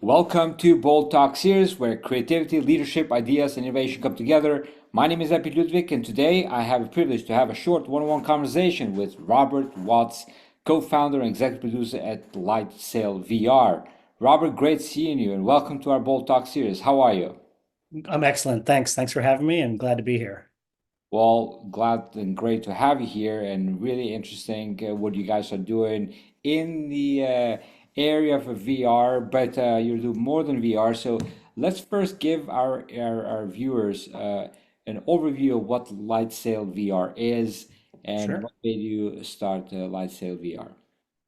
Welcome to Bold Talk series where creativity, leadership, ideas, and innovation come together. My name is Ludvik, and today I have a privilege to have a short one-on-one conversation with Robert Watts, co-founder and executive producer at LightSail VR. Robert, great seeing you, and welcome to our Bold Talk series. How are you? I'm excellent. Thanks. Thanks for having me and glad to be here. Well, glad and great to have you here, and really interesting what you guys are doing in the area of VR. But you do more than VR. So let's first give our viewers an overview of what LightSail VR is and Sure. what made you start LightSail VR.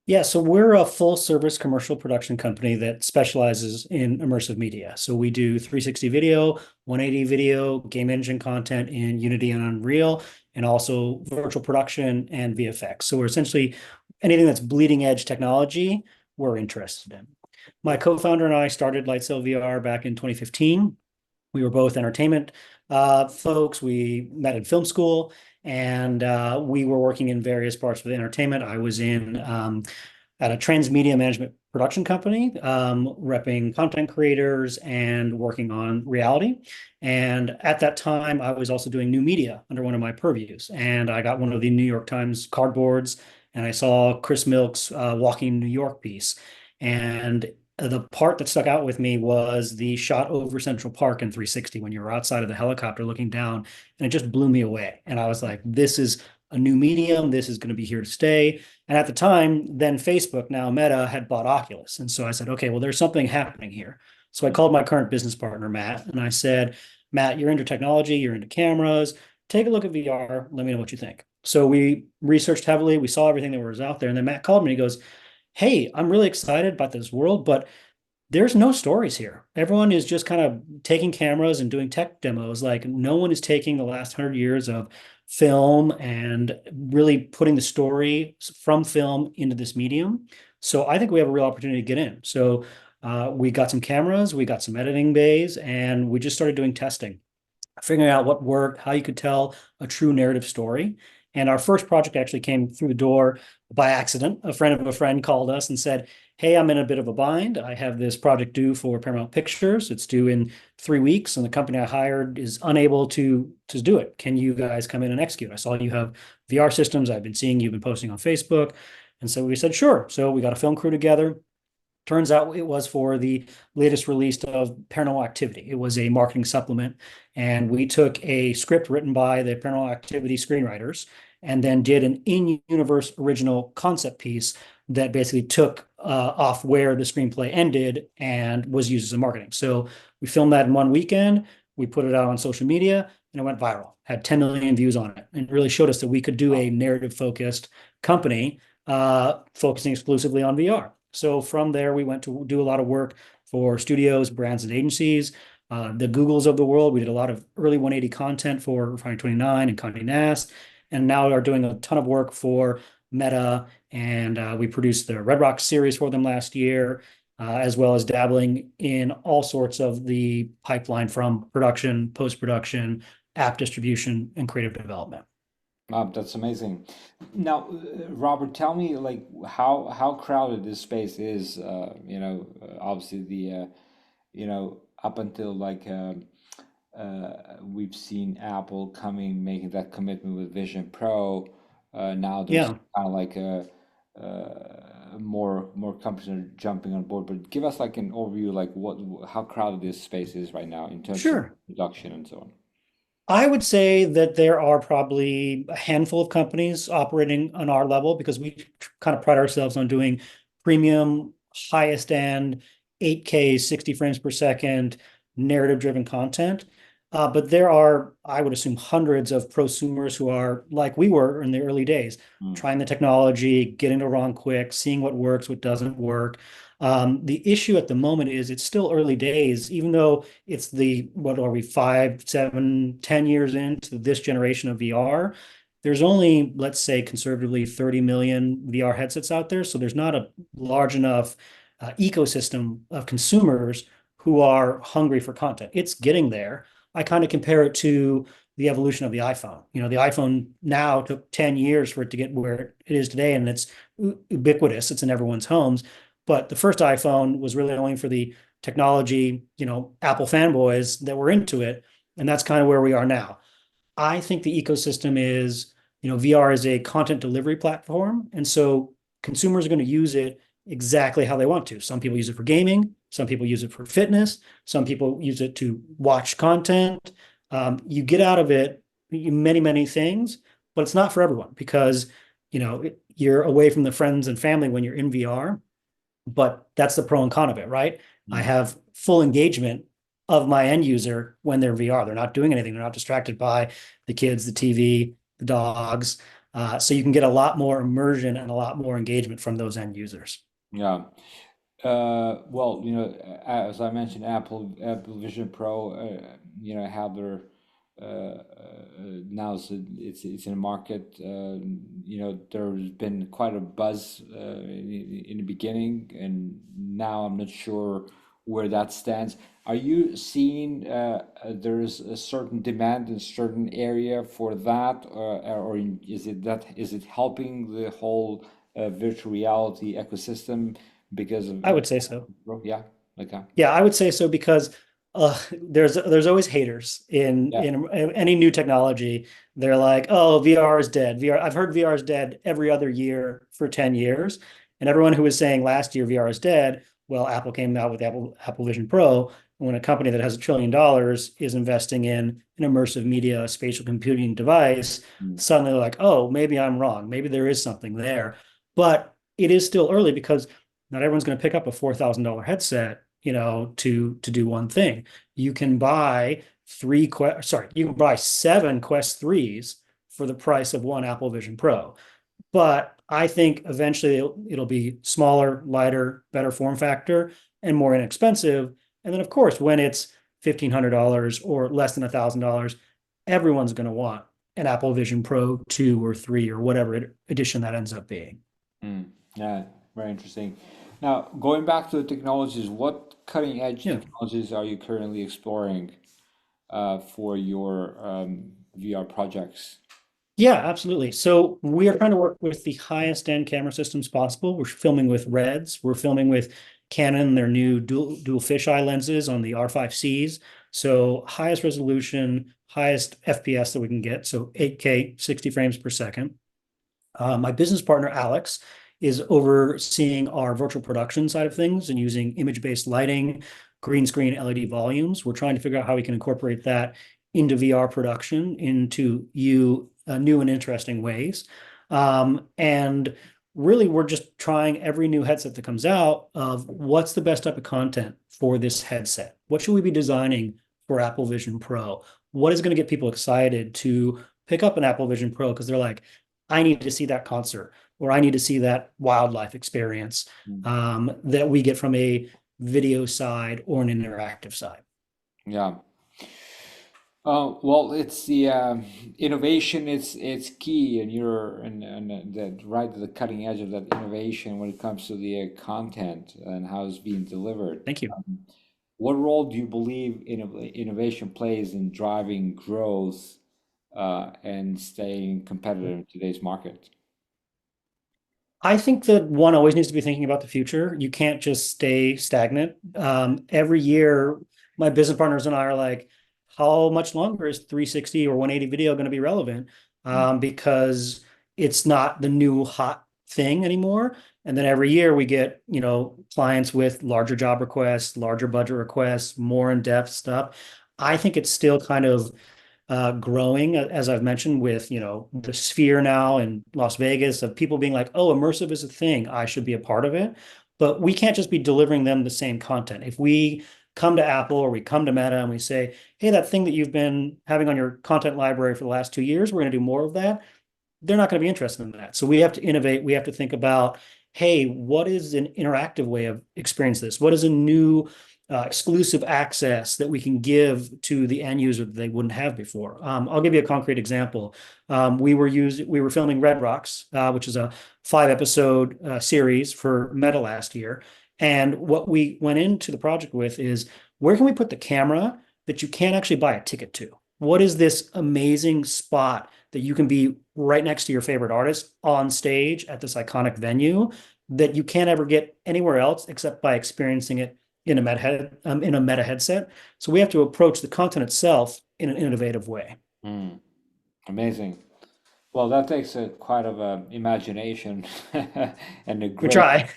Yeah, so we're a full service commercial production company that specializes in immersive media. So we do 360 video, 180 video, game engine content in Unity and Unreal, and also virtual production and VFX. So we're essentially anything that's bleeding edge technology, we're interested in. My co-founder and I started LightSail VR back in 2015. We were both entertainment folks. We met in film school, and we were working in various parts of the entertainment. I was in at a transmedia management production company, repping content creators and working on reality. And at that time, I was also doing new media under one of my purviews. And I got one of the New York Times cardboards, and I saw Chris Milk's Walking New York piece. And the part that stuck out with me was the shot over Central Park in 360 when you were outside of the helicopter looking down, and it just blew me away. And I was like, this is a new medium. This is going to be here to stay. And at the time, then Facebook, now Meta, had bought Oculus. And so I said, okay, well, there's something happening here. So I called my current business partner, Matt, and I said, Matt, you're into technology, you're into cameras. Take a look at VR. Let me know what you think. So we researched heavily. We saw everything that was out there. And then Matt called me and he goes, hey, I'm really excited about this world, but there's no stories here. Everyone is just kind of taking cameras and doing tech demos. Like no one is taking the last 100 years of film and really putting the story from film into this medium. So I think we have a real opportunity to get in. So we got some cameras, we got some editing bays, and we just started doing testing, figuring out what worked, how you could tell a true narrative story. And our first project actually came through the door by accident. A friend of a friend called us and said, hey, I'm in a bit of a bind. I have this project due for Paramount Pictures. It's due in 3 weeks, and the company I hired is unable to do it. Can you guys come in and execute? I saw you have VR systems. I've been seeing you've been posting on Facebook. And so we said, sure. So we got a film crew together. Turns out it was for the latest release of Paranormal Activity. It was a marketing supplement. And we took a script written by the Paranormal Activity screenwriters and then did an in-universe original concept piece that basically took off where the screenplay ended and was used as a marketing. So we filmed that in one weekend. We put it out on social media and it went viral, had 10 million views on it, and really showed us that we could do a narrative-focused company focusing exclusively on VR. So from there, we went to do a lot of work for studios, brands, and agencies. The Googles of the world. We did a lot of early 180 content for Refinery 29 and Condé Nast, and now are doing a ton of work for Meta. And we produced the Red Rock series for them last year, as well as dabbling in all sorts of the pipeline from production, post-production, app distribution, and creative development. That's amazing. Now, Robert, tell me like how crowded this space is. Obviously up until we've seen Apple coming making that commitment with Vision Pro. Now there's Yeah, kind of like a more companies are jumping on board. But give us like an overview, like how crowded this space is right now in terms of sure. production and so on. I would say that there are probably a handful of companies operating on our level because we kind of pride ourselves on doing premium, highest end, 8K, 60 frames per second, narrative driven content. But there are, I would assume, hundreds of prosumers who are like we were in the early days, Mm. trying the technology, getting it wrong quick, seeing what works, what doesn't work. The issue at the moment is it's still early days, even though it's what are we, 5, 7, 10 years into this generation of VR. There's only, let's say, conservatively 30 million VR headsets out there. So there's not a large enough ecosystem of consumers who are hungry for content. It's getting there. I kind of compare it to the evolution of the iPhone. The iPhone now took 10 years for it to get where it is today, and it's ubiquitous. It's in everyone's homes. But the first iPhone was really only for the technology, Apple fanboys that were into it. And that's kind of where we are now. I think the ecosystem is, VR is a content delivery platform. And so consumers are going to use it exactly how they want to. Some people use it for gaming, some people use it for fitness, some people use it to watch content. You get out of it many, many things, but it's not for everyone because, you're away from the friends and family when you're in VR, but that's the pro and con of it, right? I Mm. have full engagement of my end user when they're VR. They're not doing anything. They're not distracted by the kids, the TV, the dogs. So you can get a lot more immersion and a lot more engagement from those end users. Yeah. Well, as I mentioned, Apple Vision Pro, have their now it's in the market. There's been quite a buzz in the beginning, and now I'm not sure where that stands. Are you seeing there's a certain demand in a certain area for that, is it helping the whole virtual reality ecosystem because of I would say so. yeah, okay, Yeah, I would say so because there's always haters yeah. in any new technology. They're like, "Oh, VR is dead." VR. I've heard VR is dead every other year for 10 years, and everyone who was saying last year VR is dead, well, Apple came out with Apple Vision Pro. When a company that has $1 trillion is investing in an immersive media spatial computing device, Mm, suddenly they're like, "Oh, maybe I'm wrong. Maybe there is something there." But it is still early because not everyone's going to pick up a $4,000 headset, to do one thing. You can buy you can buy seven Quest 3s for the price of one Apple Vision Pro. But I think eventually it'll be smaller, lighter, better form factor, and more inexpensive. And then, of course, when it's $1,500 or less than $1,000, everyone's going to want an Apple Vision Pro 2 or 3 or whatever edition that ends up being. mm. Yeah, very interesting. Now, going back to the technologies, what cutting edge Yeah. technologies are you currently exploring for your VR projects? Yeah, absolutely. So we are trying to work with the highest end camera systems possible. We're filming with Reds. We're filming with Canon, their new dual fisheye lenses on the R5Cs. So highest resolution, highest FPS that we can get. So 8K, 60 frames per second. My business partner, Alex, is overseeing our virtual production side of things and using image-based lighting, green screen LED volumes. We're trying to figure out how we can incorporate that into VR production into new and interesting ways. And really, we're just trying every new headset that comes out of what's the best type of content for this headset? What should we be designing for Apple Vision Pro? What is going to get people excited to pick up an Apple Vision Pro because they're like, I need to see that concert or I need to see that wildlife experience Mm. that we get from a video side or an interactive side. Yeah. Well, it's the innovation. It's key, and you're that right at the cutting edge of that innovation when it comes to the content and how it's being delivered. Thank you. What role do you believe innovation plays in driving growth and staying competitive in today's market? I think that one always needs to be thinking about the future. You can't just stay stagnant. Every year, my business partners and I are like, how much longer is 360 or 180 video going to be relevant? Mm, Because it's not the new hot thing anymore. And then every year we get, clients with larger job requests, larger budget requests, more in-depth stuff. I think it's still kind of growing, as I've mentioned, with the sphere now in Las Vegas of people being like, "Oh, immersive is a thing. I should be a part of it." But we can't just be delivering them the same content. If we come to Apple or we come to Meta and we say, "Hey, that thing that you've been having on your content library for the last 2 years, we're going to do more of that," they're not going to be interested in that. So we have to innovate. We have to think about, hey, what is an interactive way of experiencing this? What is a new exclusive access that we can give to the end user that they wouldn't have before? I'll give you a concrete example. We were filming Red Rocks, which is a 5 episode series for Meta last year. And what we went into the project with is where can we put the camera that you can't actually buy a ticket to? What is this amazing spot that you can be right next to your favorite artist on stage at this iconic venue that you can't ever get anywhere else except by experiencing it in a meta headset. So we have to approach the content itself in an innovative way. Mm, amazing. Well, that takes a quite of a imagination and a We great try.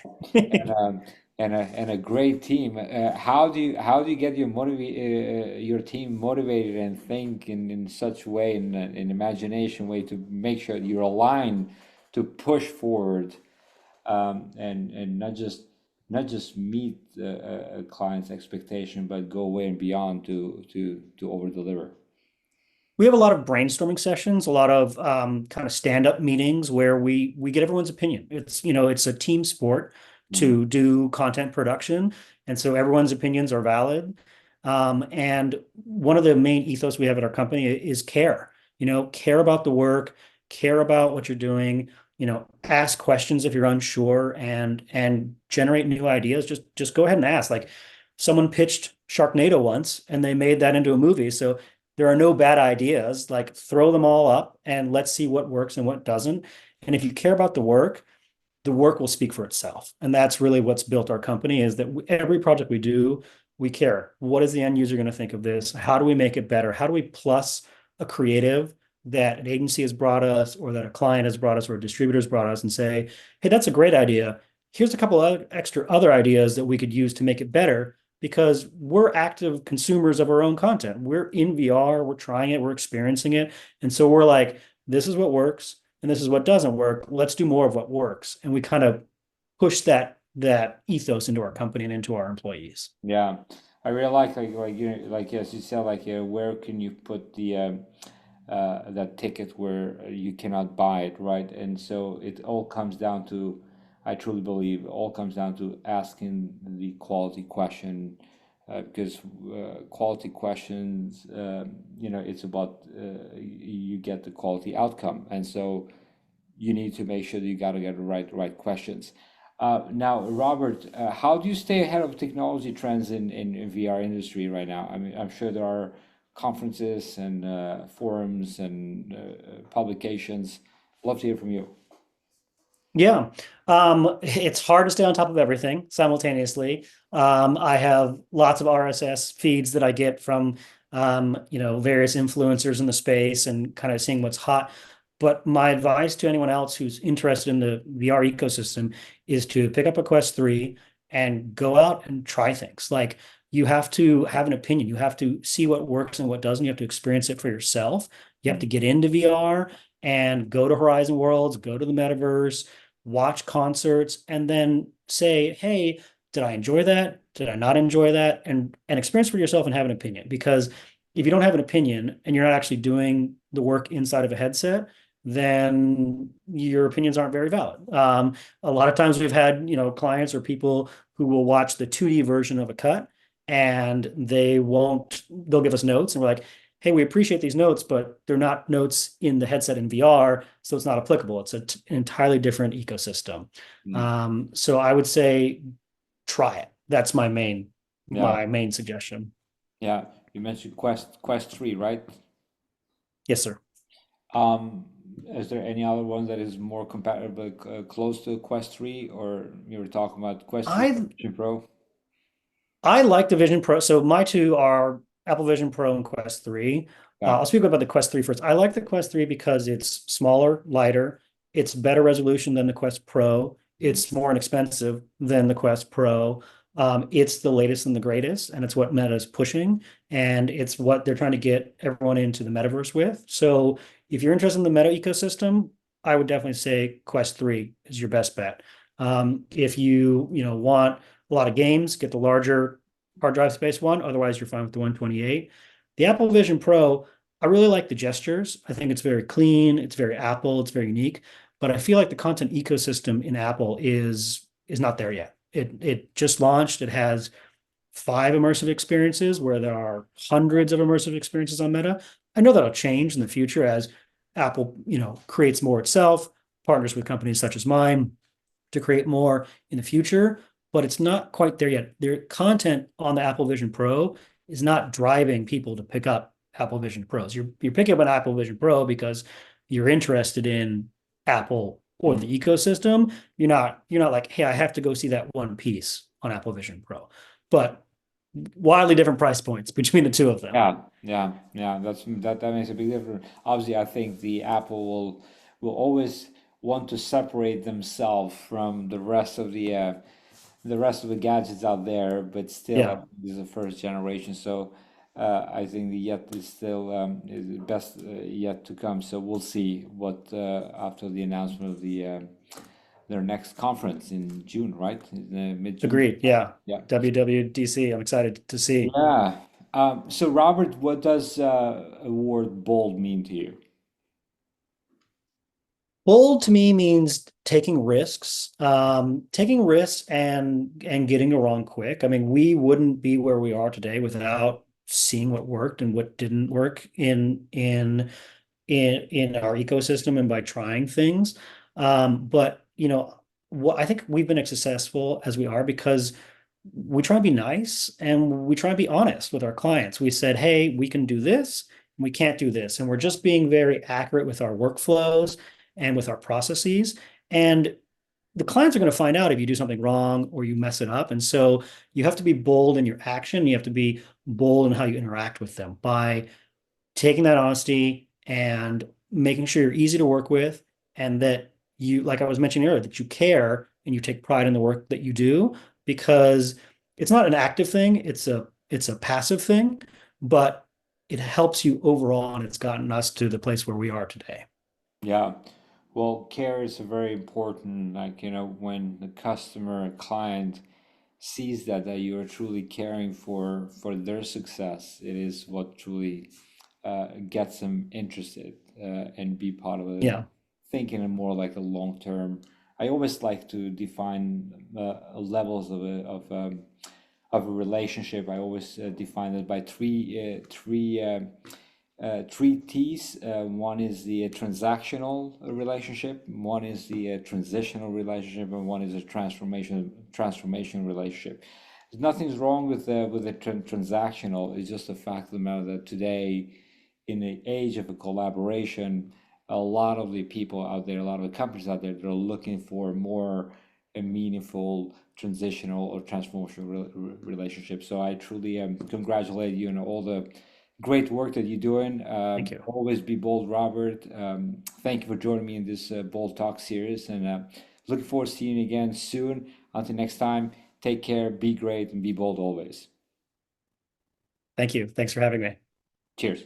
and a great team. How do you get your team motivated and think in such a way in an imagination way to make sure you're aligned to push forward and not just meet a client's expectation but go way and beyond to over deliver. We have a lot of brainstorming sessions, a lot of kind of stand-up meetings where we get everyone's opinion. It's a team sport Mm, to do content production, and so everyone's opinions are valid. And one of the main ethos we have at our company is care. Care about the work, care about what you're doing. Ask questions if you're unsure, and generate new ideas. Just go ahead and ask. Like someone pitched Sharknado once, and they made that into a movie. So there are no bad ideas. Like throw them all up and let's see what works and what doesn't. And if you care about the work will speak for itself. And that's really what's built our company is that every project we do, we care. What is the end user going to think of this? How do we make it better? How do we plus a creative that an agency has brought us or that a client has brought us or a distributor has brought us and say, hey, that's a great idea. Here's a couple of extra other ideas that we could use to make it better because we're active consumers of our own content. We're in VR, we're trying it, we're experiencing it. And so we're like, this is what works and this is what doesn't work. Let's do more of what works. And we kind of push that ethos into our company and into our employees. yeah, I really like like as you said like where can you put the that ticket where you cannot buy it, right? And so it all comes down to, I truly believe, it all comes down to asking the quality question, because quality questions, it's about you get the quality outcome, and so you need to make sure that you got to get the right questions. Now, Robert, how do you stay ahead of technology trends in VR industry right now? I mean, I'm sure there are conferences and forums and publications. Love to hear from you. Yeah. It's hard to stay on top of everything simultaneously. I have lots of RSS feeds that I get from various influencers in the space and kind of seeing what's hot. But my advice to anyone else who's interested in the VR ecosystem is to pick up a Quest 3 and go out and try things. Like you have to have an opinion. You have to see what works and what doesn't. You have to experience it for yourself. You have Mm, to get into VR and go to Horizon Worlds, go to the metaverse, watch concerts, and then say, hey, did I enjoy that? Did I not enjoy that? And experience for yourself and have an opinion. Because if you don't have an opinion and you're not actually doing the work inside of a headset, then your opinions aren't very valid. A lot of times we've had, clients or people who will watch the 2D version of a cut and they'll give us notes and we're like, hey, we appreciate these notes, but they're not notes in the headset in VR, so it's not applicable. It's an entirely different ecosystem. mm, So I would say try it. That's my main yeah, my main suggestion. yeah. You mentioned Quest 3, right? Yes, sir. Um, is there any other one that is more compatible, close to Quest 3, or you were talking about Quest 3 I Vision Pro? I like the Vision Pro. So my two are Apple Vision Pro and Quest 3. Yeah. I'll speak about the Quest 3 first. I like the Quest 3 because it's smaller, lighter, it's better resolution than the Quest Pro, Mm, it's more inexpensive than the Quest Pro. It's the latest and the greatest, and it's what Meta is pushing, and it's what they're trying to get everyone into the metaverse with. So if you're interested in the Meta ecosystem, I would definitely say Quest 3 is your best bet. If you want a lot of games, get the larger hard drive space one. Otherwise, you're fine with the 128. The Apple Vision Pro, I really like the gestures. I think it's very clean, it's very Apple, it's very unique. But I feel like the content ecosystem in Apple is not there yet. It just launched. It has 5 immersive experiences where there are hundreds of immersive experiences on Meta. I know that'll change in the future as Apple, creates more itself, partners with companies such as mine to create more in the future, but it's not quite there yet. Their content on the Apple Vision Pro is not driving people to pick up Apple Vision Pros. You're picking up an Apple Vision Pro because you're interested in Apple or mm, the ecosystem. You're not like, hey, I have to go see that one piece on Apple Vision Pro. but wildly different price points between the two of them. Yeah. That makes a big difference. Obviously, I think the Apple will always want to separate themselves from the rest of the gadgets out there, but still, I Yeah, think this is the first generation. So I think the yet is still is the best yet to come. So we'll see what after the announcement of their next conference in June, right? In mid-June. agreed. Yeah. Yeah. WWDC. I'm excited to see. Yeah. So Robert, what does a word bold mean to you? Bold to me means taking risks and getting it wrong quick. I mean, we wouldn't be where we are today without seeing what worked and what didn't work in our ecosystem and by trying things. But what I think we've been as successful as we are because we try and be nice and we try and be honest with our clients. We said, hey, we can do this, we can't do this. And we're just being very accurate with our workflows and with our processes. And the clients are going to find out if you do something wrong or you mess it up. And so you have to be bold in your action. You have to be bold in how you interact with them by taking that honesty and making sure you're easy to work with and that you, like I was mentioning earlier, that you care and you take pride in the work that you do because it's not an active thing, it's a passive thing, but it helps you overall and it's gotten us to the place where we are today. Yeah. Well, care is a very important, like, when the customer, client sees that you are truly caring for their success, it is what truly gets them interested and be part of it. Yeah, Thinking more like a long term. I always like to define levels of a relationship. I always define it by three T's. One is the transactional relationship, one is the transitional relationship, and one is a transformation relationship. Nothing's wrong with the transactional. It's just the fact of the matter that today, in the age of a collaboration, a lot of the people out there, a lot of the companies out there, they're looking for more a meaningful transitional or transformational relationship. So I truly congratulate you on all the great work that you're doing. thank you. Always be bold, Robert. Thank you for joining me in this Bold Talk series, and looking forward to seeing you again soon. Until next time, take care, be great, and be bold always. Thank you. Thanks for having me. Cheers.